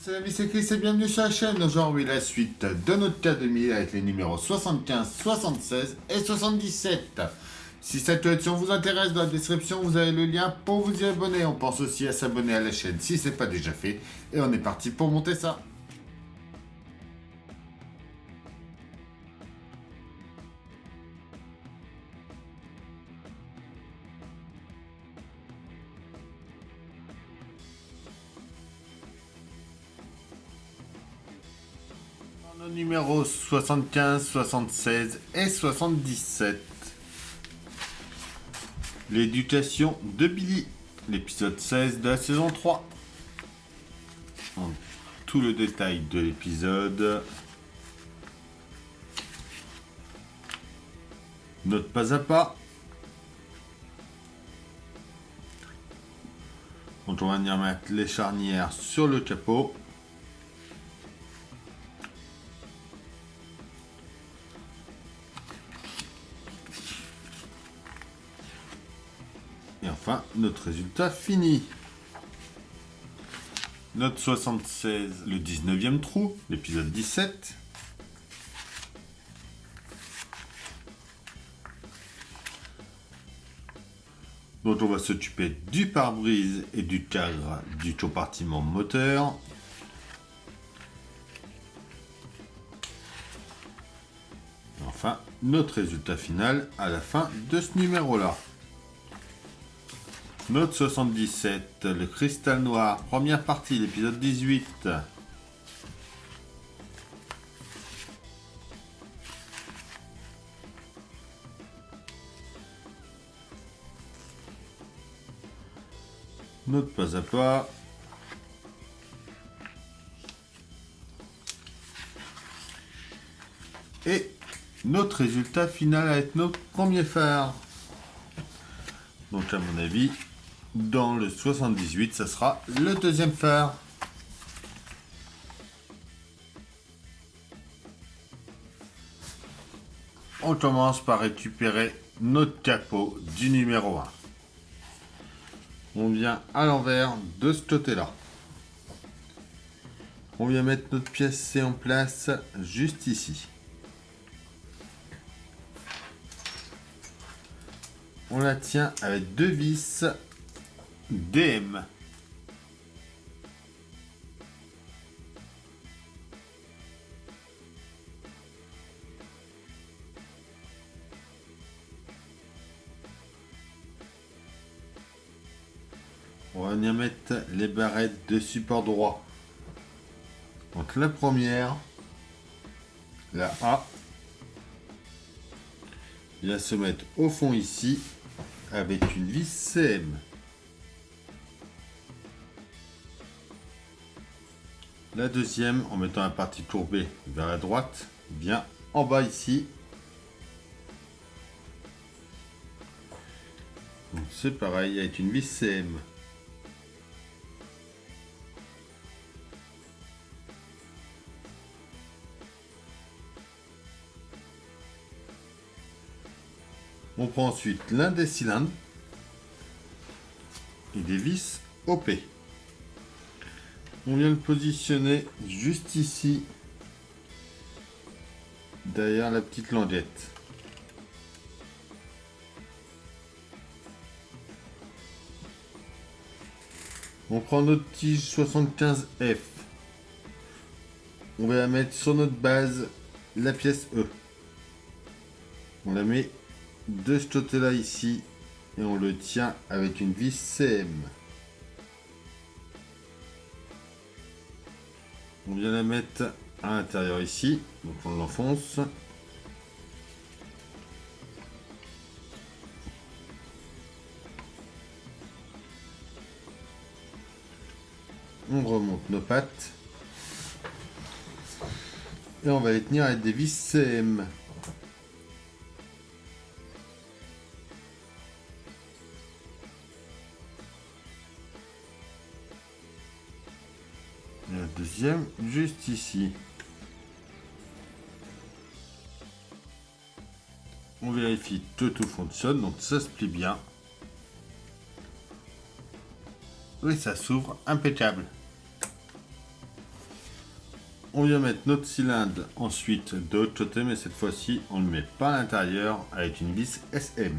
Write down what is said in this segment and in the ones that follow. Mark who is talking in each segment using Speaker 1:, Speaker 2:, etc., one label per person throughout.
Speaker 1: Salut, c'est Chris et bienvenue sur la chaîne. Aujourd'hui, la suite de notre K2000 avec les numéros 75, 76 et 77. Si cette élection vous intéresse, dans la description, vous avez le lien pour vous y abonner. On pense aussi à s'abonner à la chaîne si ce n'est pas déjà fait. Et on est parti pour monter ça. Nos numéros 75, 76 et 77. L'éducation de Billy, l'épisode 16 de la saison 3. Donc, tout le détail de l'épisode. Note pas à pas. Donc on va venir mettre les charnières sur le capot. Et enfin, notre résultat fini. Note 76, le 19e trou, l'épisode 17. Donc on va s'occuper du pare-brise et du cadre du compartiment moteur. Et enfin, notre résultat final à la fin de ce numéro-là. Note 77, le cristal noir, première partie, l'épisode 18. Note pas à pas. Et notre résultat final avec notre premier phare. Donc à mon avis, dans le 78, ça sera le deuxième phare. On commence par récupérer notre capot du numéro 1. On vient à l'envers de ce côté-là. On vient mettre notre pièce C en place juste ici. On la tient avec deux vis DM. On va venir mettre les barrettes de support droit. Donc la première, la A, vient se mettre au fond ici avec une vis CM. La deuxième, en mettant la partie courbée vers la droite, vient en bas ici. Donc c'est pareil avec une vis CM. On prend ensuite l'un des cylindres et des vis OP. On vient le positionner juste ici, derrière la petite languette. On prend notre tige 75F. On va la mettre sur notre base, la pièce E. On la met de ce côté-là ici et on le tient avec une vis CM. On vient la mettre à l'intérieur ici, donc on l'enfonce. On remonte nos pattes et on va les tenir avec des vis CM. Et la deuxième juste ici. On vérifie que tout fonctionne, donc ça se plie bien. Oui, ça s'ouvre impeccable. On vient mettre notre cylindre ensuite de l'autre côté, mais cette fois-ci, on ne le met pas à l'intérieur avec une vis SM.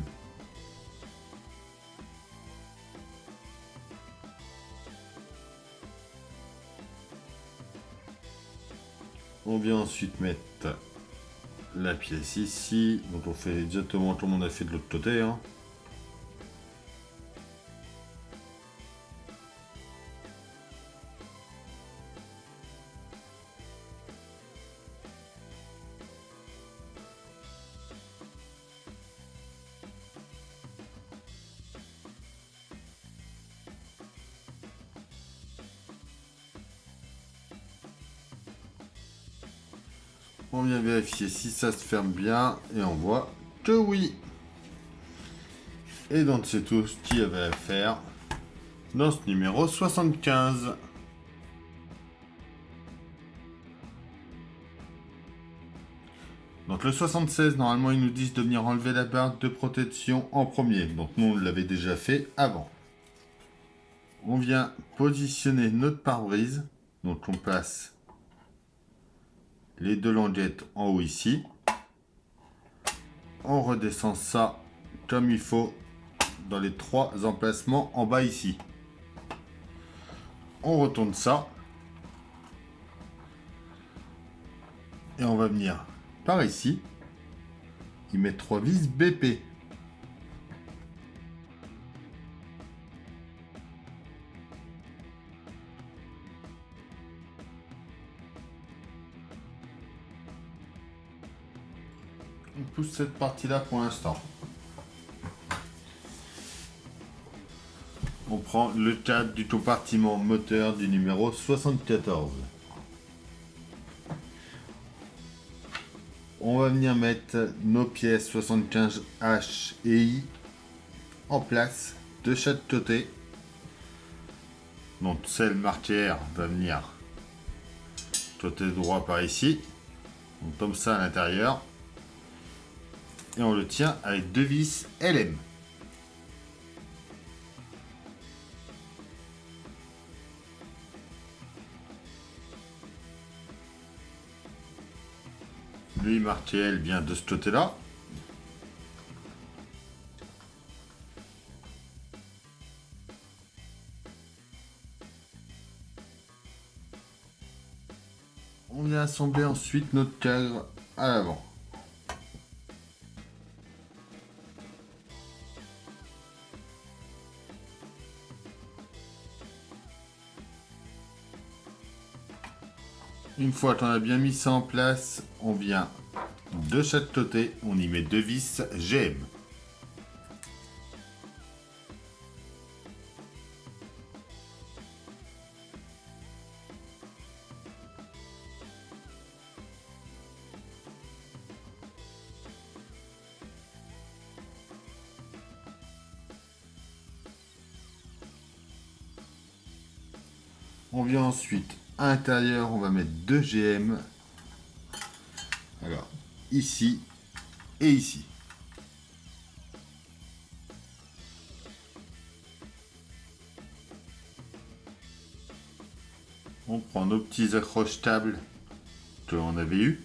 Speaker 1: On vient ensuite mettre la pièce ici, donc on fait exactement comme on a fait de l'autre côté. Hein. On vient vérifier si ça se ferme bien et on voit que oui. Et donc c'est tout ce qu'il y avait à faire dans ce numéro 75. Donc le 76, normalement ils nous disent de venir enlever la barre de protection en premier. Donc nous on l'avait déjà fait avant. On vient positionner notre pare-brise. Donc on place les deux languettes en haut ici. On redescend ça comme il faut dans les trois emplacements en bas ici. On retourne ça. Et on va venir par ici. Y mettre 3 vis BP. On pousse cette partie-là pour l'instant. On prend le cadre du compartiment moteur du numéro 74. On va venir mettre nos pièces 75H et I en place de chaque côté. Donc celle marquée R va venir côté droit par ici. On tombe ça à l'intérieur. Et on le tient avec deux vis LM. Lui marqué L vient de ce côté-là. On vient assembler ensuite notre cadre à l'avant. Une fois qu'on a bien mis ça en place, on vient de chaque côté, on y met deux vis GM. On vient ensuite à l'intérieur, on va mettre deux GM. Alors, ici et ici. On prend nos petits accroche-tables que l'on avait eu.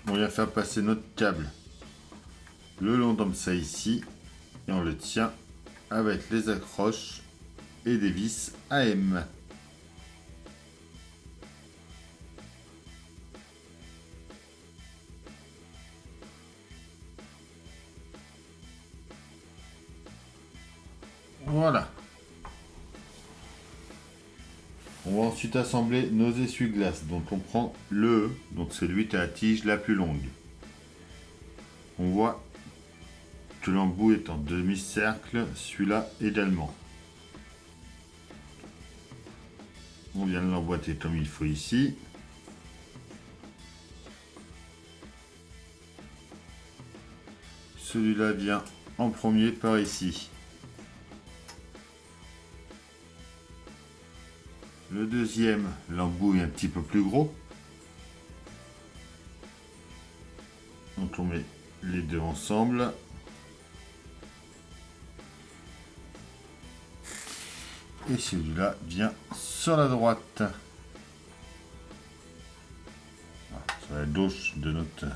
Speaker 1: On vient faire passer notre câble le long comme ça ici. Et on le tient avec les accroches et des vis AM. Voilà. On va ensuite assembler nos essuie-glaces. Donc on prend le E, donc c'est celui qui a la tige la plus longue. On voit que l'embout est en demi-cercle, celui-là également. On vient de l'emboîter comme il faut ici. Celui-là vient en premier par ici. Le deuxième, l'embout est un petit peu plus gros. Donc on met les deux ensemble. Et celui-là vient sur la droite. sur la gauche de notre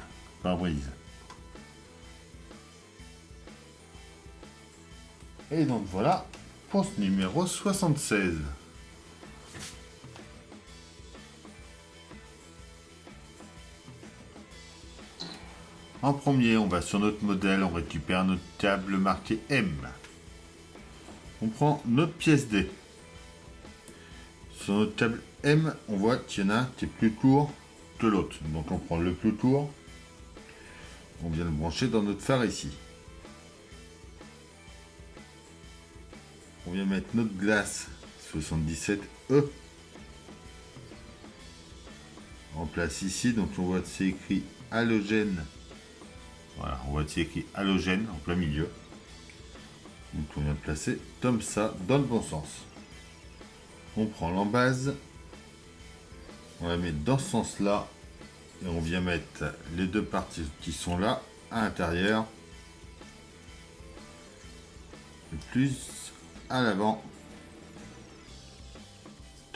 Speaker 1: pare-brise. Et donc voilà pour ce numéro 76. En premier, on va sur notre modèle, on récupère notre table marquée M. On prend notre pièce D. Sur notre table M, on voit qu'il y en a un qui est plus court que l'autre. Donc on prend le plus court, on vient le brancher dans notre phare ici. On vient mettre notre glace 77E en place ici. Donc on voit que c'est écrit halogène. Voilà, on voit que c'est écrit halogène en plein milieu. Donc on vient de placer comme ça dans le bon sens. On prend l'embase, on la met dans ce sens-là et on vient mettre les deux parties qui sont là à l'intérieur, le plus à l'avant,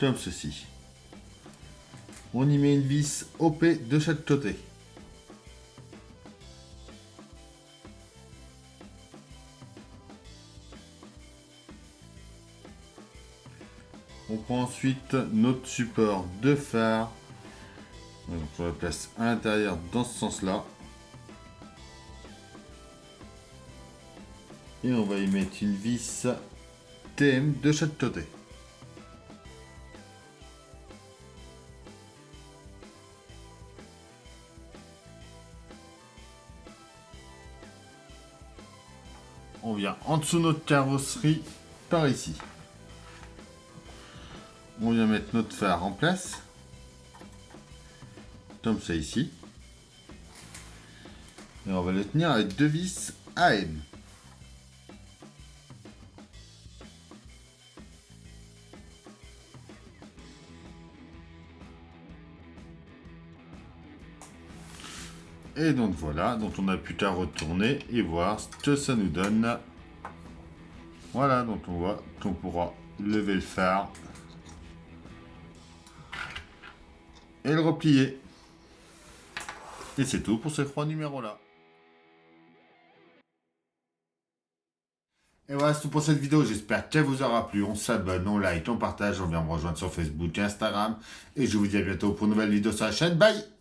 Speaker 1: comme ceci. On y met une vis OP de chaque côté. On prend ensuite notre support de phare. Donc on le place à l'intérieur dans ce sens-là. Et on va y mettre une vis TM de chaque côté. On vient en dessous de notre carrosserie par ici. On vient mettre notre phare en place, comme ça ici. Et on va le tenir avec deux vis AM. Et donc voilà, donc on n'a plus qu'à retourner et voir ce que ça nous donne. Voilà, donc on voit qu'on pourra lever le phare et le replier. Et c'est tout pour ces 3 numéros-là. Et voilà, c'est tout pour cette vidéo. J'espère qu'elle vous aura plu. On s'abonne, on like, on partage, on vient me rejoindre sur Facebook et Instagram. Et je vous dis à bientôt pour une nouvelle vidéo sur la chaîne. Bye!